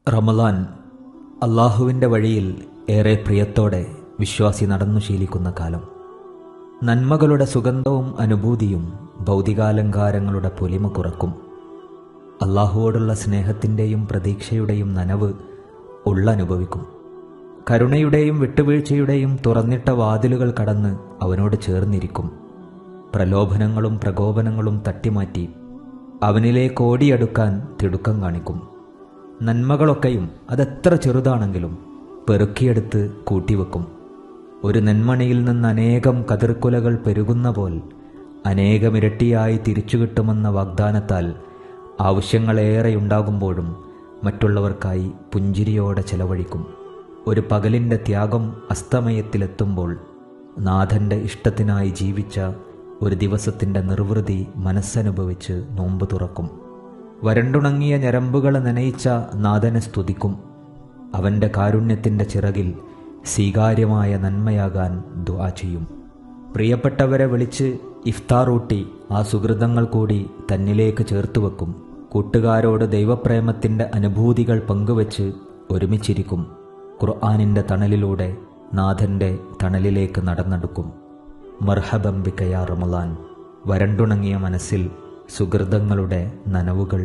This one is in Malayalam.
റമളാൻ അള്ളാഹുവിൻ്റെ വഴിയിൽ ഏറെ പ്രിയത്തോടെ വിശ്വാസി നടന്നു ശീലിക്കുന്ന കാലം. നന്മകളുടെ സുഗന്ധവും അനുഭൂതിയും ഭൗതികാലങ്കാരങ്ങളുടെ പൊലിമ കുറക്കും. അള്ളാഹുവോടുള്ള സ്നേഹത്തിൻ്റെയും പ്രതീക്ഷയുടെയും നനവ് ഉള്ളനുഭവിക്കും. കരുണയുടെയും വിട്ടുവീഴ്ചയുടെയും തുറന്നിട്ട വാതിലുകൾ കടന്ന് അവനോട് ചേർന്നിരിക്കും. പ്രലോഭനങ്ങളും പ്രകോപനങ്ങളും തട്ടിമാറ്റി അവനിലേക്ക് ഓടിയടുക്കാൻ തിടുക്കം കാണിക്കും. നന്മകളൊക്കെയും അതെത്ര ചെറുതാണെങ്കിലും പെറുക്കിയെടുത്ത് കൂട്ടിവെക്കും. ഒരു നെന്മണിയിൽ നിന്ന് അനേകം കതിർക്കുലകൾ പെരുകുന്ന പോൽ അനേകമിരട്ടിയായി തിരിച്ചു കിട്ടുമെന്ന വാഗ്ദാനത്താൽ ആവശ്യങ്ങളേറെയുണ്ടാകുമ്പോഴും മറ്റുള്ളവർക്കായി പുഞ്ചിരിയോടെ ചെലവഴിക്കും. ഒരു പകലിൻ്റെ ത്യാഗം അസ്തമയത്തിലെത്തുമ്പോൾ നാഥൻ്റെ ഇഷ്ടത്തിനായി ജീവിച്ച ഒരു ദിവസത്തിൻ്റെ നിർവൃതി മനസ്സനുഭവിച്ച് നോമ്പ് തുറക്കും. വരണ്ടുണങ്ങിയ ഞരമ്പുകളെ നനയിച്ച നാഥനെ സ്തുതിക്കും. അവൻ്റെ കാരുണ്യത്തിൻ്റെ ചിറകിൽ സ്വീകാര്യമായ നന്മയാകാൻ ദുആ ചെയ്യും. പ്രിയപ്പെട്ടവരെ വിളിച്ച് ഇഫ്താറൂട്ടി ആ സുഹൃതങ്ങൾ കൂടി തന്നിലേക്ക് ചേർത്തുവെക്കും. കൂട്ടുകാരോട് ദൈവപ്രേമത്തിൻ്റെ അനുഭൂതികൾ പങ്കുവച്ച് ഒരുമിച്ചിരിക്കും. ഖുർആനിൻ്റെ തണലിലൂടെ നാഥൻ്റെ തണലിലേക്ക് നടന്നെടുക്കും. മർഹബൻ ബിക യാ റമളാൻ. വരണ്ടുണങ്ങിയ മനസ്സിൽ സുഹൃതങ്ങളുടെ നനവുകൾ